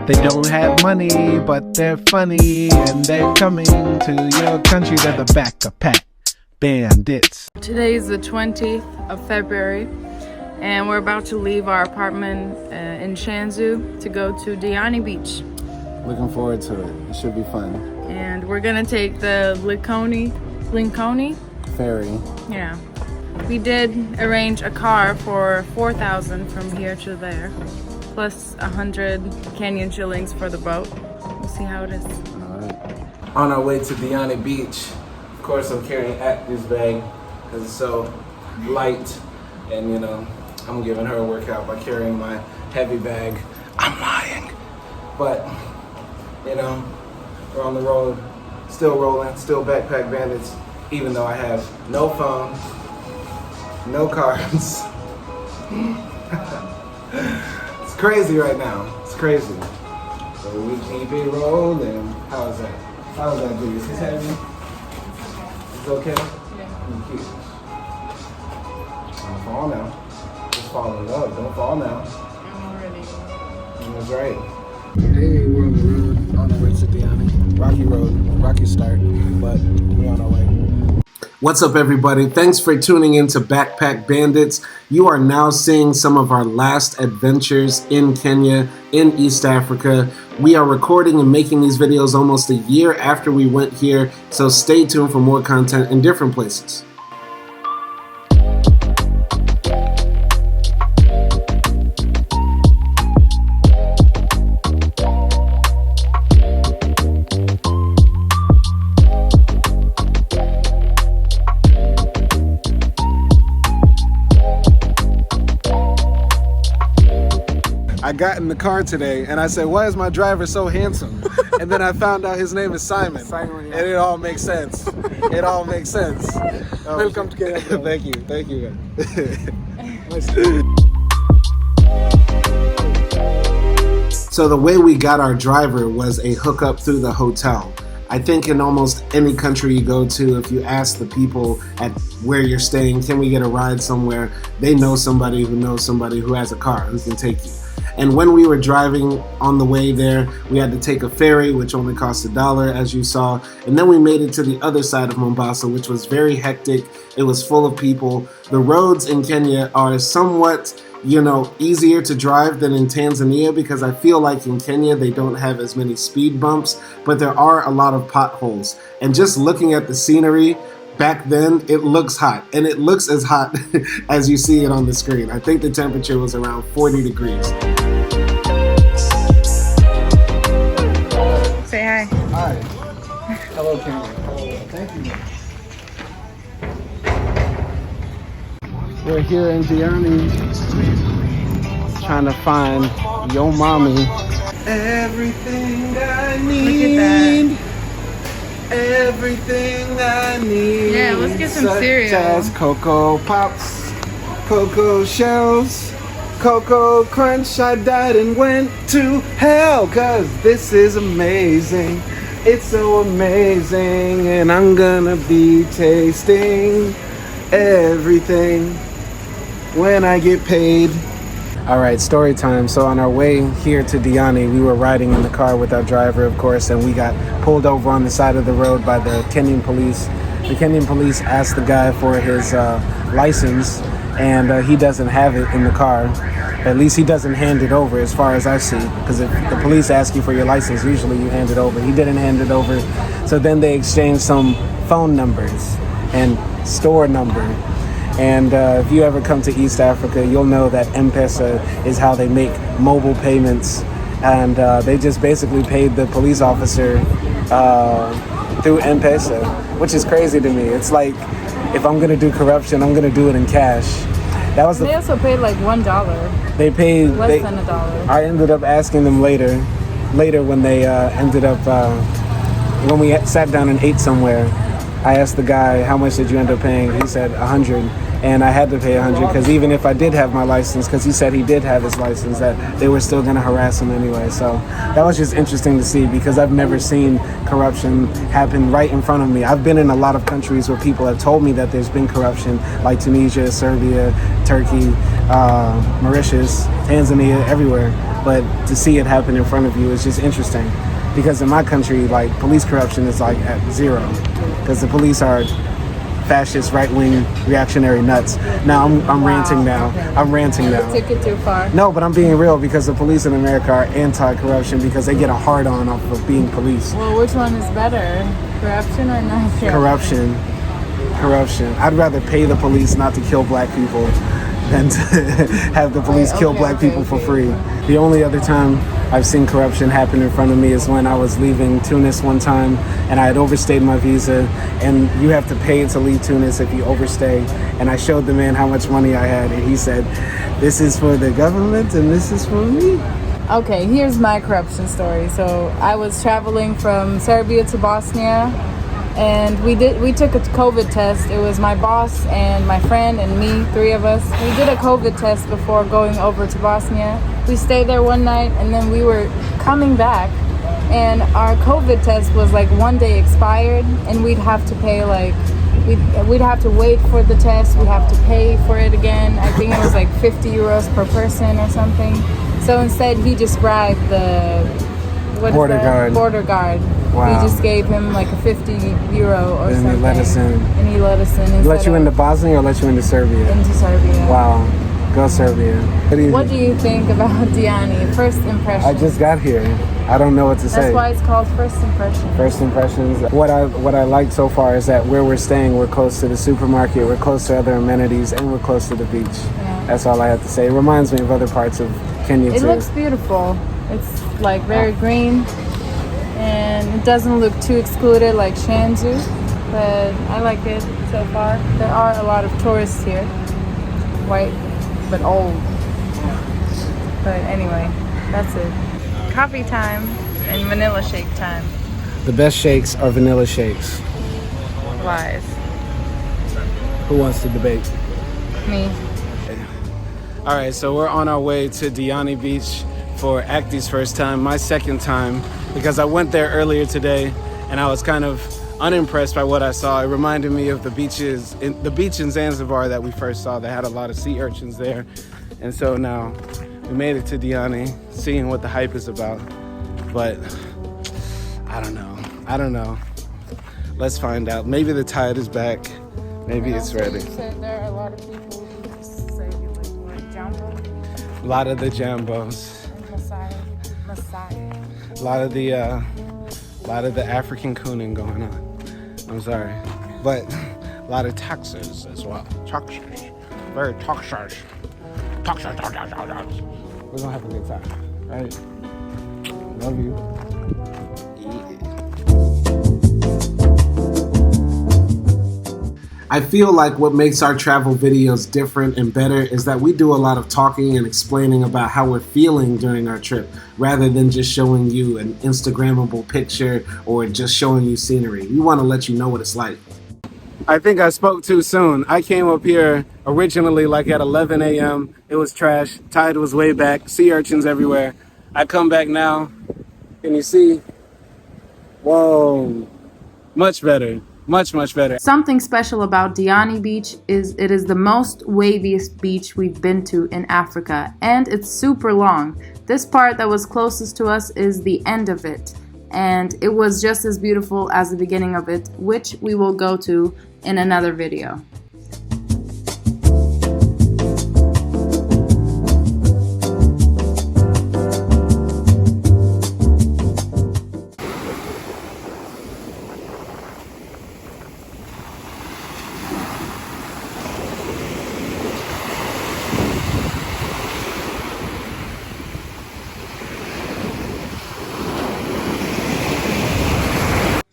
They don't have money, but they're funny, and they're coming to your country. They're the backpack bandits. Today is the 20th of February, and we're about to leave our apartment in Shanzu to go to Diani Beach. Looking forward to it. It should be fun. And we're gonna take the Linconi ferry. Yeah. We did arrange a car for $4,000 from here to there, plus 100 Kenyan shillings for the boat. We'll see how it is. All right. On our way to Diani Beach, of course I'm carrying Actors bag because it's so light, and you know, I'm giving her a workout by carrying my heavy bag. I'm lying. But, you know, we're on the road, still rolling, still backpack bandits, even though I have no phone, no cards. It's crazy right now. It's crazy. So we keep it rolling. How is that? How is that, dude? Is this heavy? It's okay? Yeah. Cute. Don't fall now. Just fall in love. Don't fall now. I'm already. That's right. Hey, we're on the road on our way to Diani. Rocky road, rocky start, but we're on our way. What's up, everybody? Thanks for tuning in to Backpack Bandits. You are now seeing some of our last adventures in Kenya, in East Africa. We are recording and making these videos almost a year after we went here, so stay tuned for more content in different places. I got in the car today and I said, why is my driver so handsome? And then I found out his name is Simon. Simon, yeah. And it all makes sense. It all makes sense. Welcome to Kenya. Thank you. Thank you. So the way we got our driver was a hookup through the hotel. I think in almost any country you go to, if you ask the people at where you're staying, can we get a ride somewhere? They know somebody who knows somebody who has a car who can take you. And when we were driving on the way there, we had to take a ferry, which only cost $1, as you saw. And then we made it to the other side of Mombasa, which was very hectic. It was full of people. The roads in Kenya are somewhat, you know, easier to drive than in Tanzania, because I feel like in Kenya they don't have as many speed bumps, but there are a lot of potholes. And just looking at the scenery, back then, it looks hot, and it looks as hot as you see it on the screen. I think the temperature was around 40 degrees. Say hi. Hi. Hello, Cameron. Thank you. We're here in Diani, trying to find Yo Mommy. Everything I need. Look at that. Everything I need. Yeah, let's get some such cereal. As Cocoa Pops, Cocoa Shells, Cocoa Crunch. I died and went to hell, 'cause this is amazing. It's so amazing, and I'm gonna be tasting everything when I get paid. All right, story time. So on our way here to Diani, we were riding in the car with our driver, of course, and we got pulled over on the side of the road by the Kenyan police. The Kenyan police asked the guy for his license, and he doesn't have it in the car. At least he doesn't hand it over, as far as I see, because if the police ask you for your license, usually you hand it over. He didn't hand it over. So then they exchanged some phone numbers and store number. And if you ever come to East Africa, you'll know that M-Pesa is how they make mobile payments. And they just basically paid the police officer through M-Pesa, which is crazy to me. It's like, if I'm gonna do corruption, I'm gonna do it in cash. That was They also paid like $1. They paid less than $1. I ended up asking them later when they ended up, when we sat down and ate somewhere, I asked the guy, how much did you end up paying? He said 100. And I had to pay 100 because even if I did have my license, because he said he did have his license, that they were still going to harass him anyway. So that was just interesting to see, because I've never seen corruption happen right in front of me. I've been in a lot of countries where people have told me that there's been corruption, like Tunisia, Serbia, Turkey, Mauritius, Tanzania, everywhere. but to see it happen in front of you is just interesting. Because in my country, like, police corruption is like at zero, because the police are fascist, right-wing, reactionary nuts. Now I'm ranting now. Okay. I'm ranting now. You took it too far. No, but I'm being real, because the police in America are anti-corruption because they get a hard-on off of being police. Well, which one is better? Corruption or not corruption? Corruption. I'd rather pay the police not to kill black people than to have the police kill black people for free. The only other time I've seen corruption happen in front of me is when I was leaving Tunis one time and I had overstayed my visa, and you have to pay to leave Tunis if you overstay. And I showed the man how much money I had, and he said, "This is for the government and this is for me." Okay, here's my corruption story. So I was traveling from Serbia to Bosnia, and we took a COVID test. It was my boss and my friend and me, 3 of us. We did a COVID test before going over to Bosnia. We stayed there one night, and then we were coming back, and our COVID test was like 1 day expired, and we'd have to pay like, we'd have to wait for the test, we'd have to pay for it again. I think it was like 50 euros per person or something. So instead he just bribed the border guard. Wow. We just gave him like a 50 euro or and something. And he let us in. And he let us in. Let you into Bosnia or let you into Serbia? Into Serbia. Wow. Go Serbia. What do you think about Diani? First impression. I just got here. I don't know what to say. That's why it's called First Impressions. First impressions. What I like so far is that where we're staying, we're close to the supermarket, we're close to other amenities, and we're close to the beach. Yeah. That's all I have to say. It reminds me of other parts of Kenya too. It looks beautiful. It's like very green, and it doesn't look too excluded like Shanzu, but I like it so far. There are a lot of tourists here, white but old. But anyway, that's it. Coffee time and vanilla shake time. The best shakes are vanilla shakes. Lies. Who wants to debate? Me. All right, so we're on our way to Diani Beach for Akti's first time, my second time, because I went there earlier today and I was kind of unimpressed by what I saw. It reminded me of the beach in Zanzibar that we first saw that had a lot of sea urchins there. And so now we made it to Diani, seeing what the hype is about. But I don't know. Let's find out. Maybe the tide is back. Maybe it's ready. You said there are a lot of people who say you like Jumbo. A lot of the Jambos. Messiah. A lot of the African cooning going on. I'm sorry. But a lot of taxes as well. Taxes. Very taxes. Taxes. We're gonna have a good time, right? Love you. I feel like what makes our travel videos different and better is that we do a lot of talking and explaining about how we're feeling during our trip, rather than just showing you an Instagrammable picture or just showing you scenery. We want to let you know what it's like. I think I spoke too soon. I came up here originally like at 11 a.m. It was trash. Tide was way back. Sea urchins everywhere. I come back now. Can you see? Whoa. Much better. Much better. Something special about Diani Beach is it is the most waviest beach we've been to in Africa, and it's super long. This part that was closest to us is the end of it, and it was just as beautiful as the beginning of it, which we will go to in another video.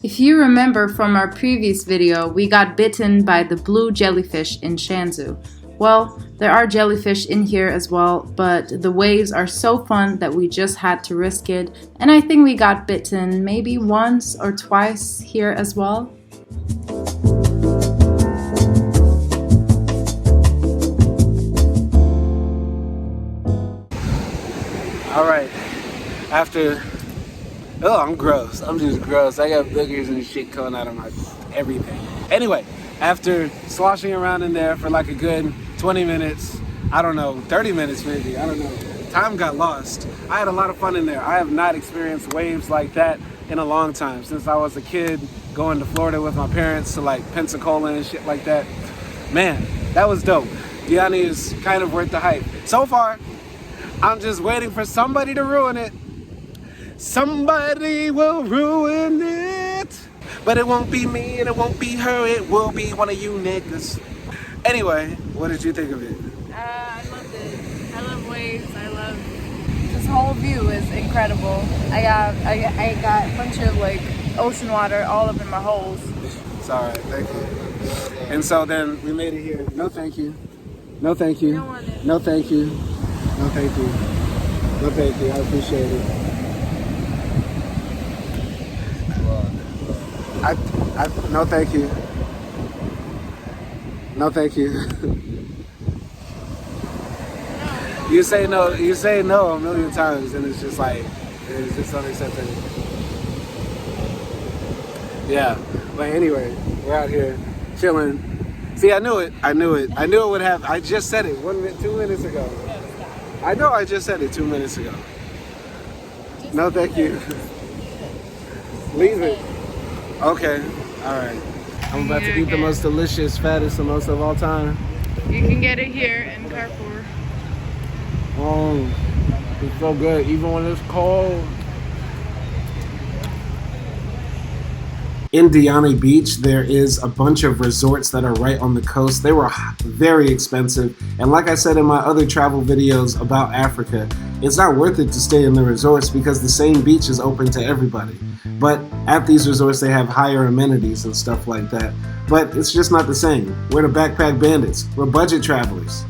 If you remember from our previous video, we got bitten by the blue jellyfish in Shanzu. Well, there are jellyfish in here as well, but the waves are so fun that we just had to risk it. And I think we got bitten maybe once or twice here as well. All right, oh, I'm gross. I'm just gross. I got boogers and shit coming out of my everything. Anyway, after sloshing around in there for like a good 20 minutes, I don't know, 30 minutes maybe, I don't know, time got lost. I had a lot of fun in there. I have not experienced waves like that in a long time, since I was a kid going to Florida with my parents to like Pensacola and shit like that. Man, that was dope. Diani is kind of worth the hype. So far, I'm just waiting for somebody to ruin it. Somebody will ruin it. But it won't be me and it won't be her. It will be one of you niggas. Anyway, what did you think of it? I loved it. I love waves. I love this whole view is incredible. I got a bunch of like ocean water all up in my holes. It's all right, thank you. And so then we made it here. No, thank you. No, thank you. No, thank you. No, thank you. No, thank you. I appreciate it. No, thank you. No, thank you. You say no a million times, and it's just like, it's just unacceptable. Yeah, but anyway, we're out here chilling. See, I knew it would happen. I just said it 2 minutes ago. I know I just said it 2 minutes ago. No, thank you. Leave it. Okay, all right. I'm about to eat the most delicious, fattest samosa of all time. You can get it here in Carrefour. Oh, it's so good, even when it's cold. In Diani Beach, there is a bunch of resorts that are right on the coast. They were very expensive. And like I said in my other travel videos about Africa, it's not worth it to stay in the resorts because the same beach is open to everybody. But at these resorts, they have higher amenities and stuff like that. But it's just not the same. We're the backpack bandits. We're budget travelers.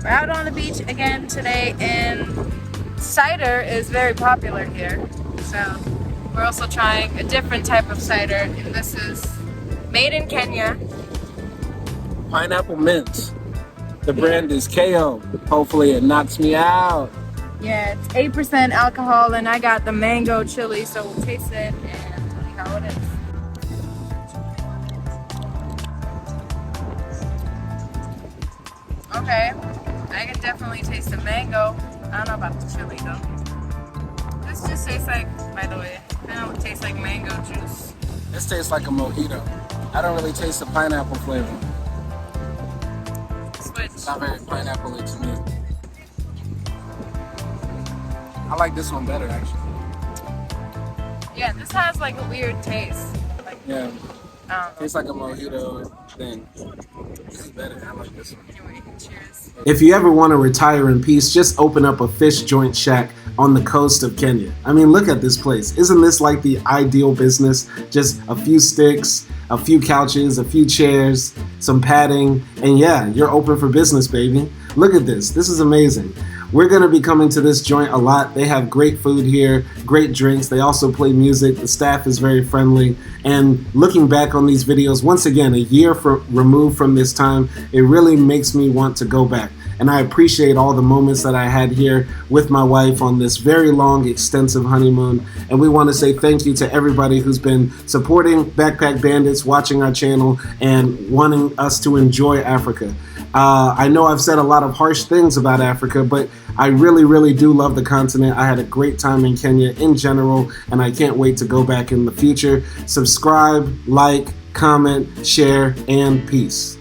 We're out on the beach again today, and cider is very popular here. So we're also trying a different type of cider, and this is made in Kenya. Pineapple mint. The brand is KO. Hopefully it knocks me out. Yeah, it's 8% alcohol, and I got the mango chili, so we'll taste it and tell you how it is. Okay, I can definitely taste the mango. I don't know about the chili though. This just tastes like, by the way, kind of tastes like mango juice. This tastes like a mojito. I don't really taste the pineapple flavor. Switch. It's not very pineapple-y to me. I like this one better, actually. Yeah, this has like a weird taste. Like, Yeah, I tastes like a mojito thing. This is better. I like this one. Anyway, cheers. If you ever want to retire in peace, just open up a fish joint shack on the coast of Kenya. I mean, look at this place. Isn't this like the ideal business? Just a few sticks, a few couches, a few chairs, some padding, and yeah, you're open for business, baby. Look at this. This is amazing. We're going to be coming to this joint a lot. They have great food here, great drinks. They also play music. The staff is very friendly. And looking back on these videos, once again, a year removed from this time, it really makes me want to go back. And I appreciate all the moments that I had here with my wife on this very long, extensive honeymoon. And we want to say thank you to everybody who's been supporting Backpack Bandits, watching our channel, and wanting us to enjoy Africa. I know I've said a lot of harsh things about Africa, but I really, really do love the continent. I had a great time in Kenya in general, and I can't wait to go back in the future. Subscribe, like, comment, share, and peace.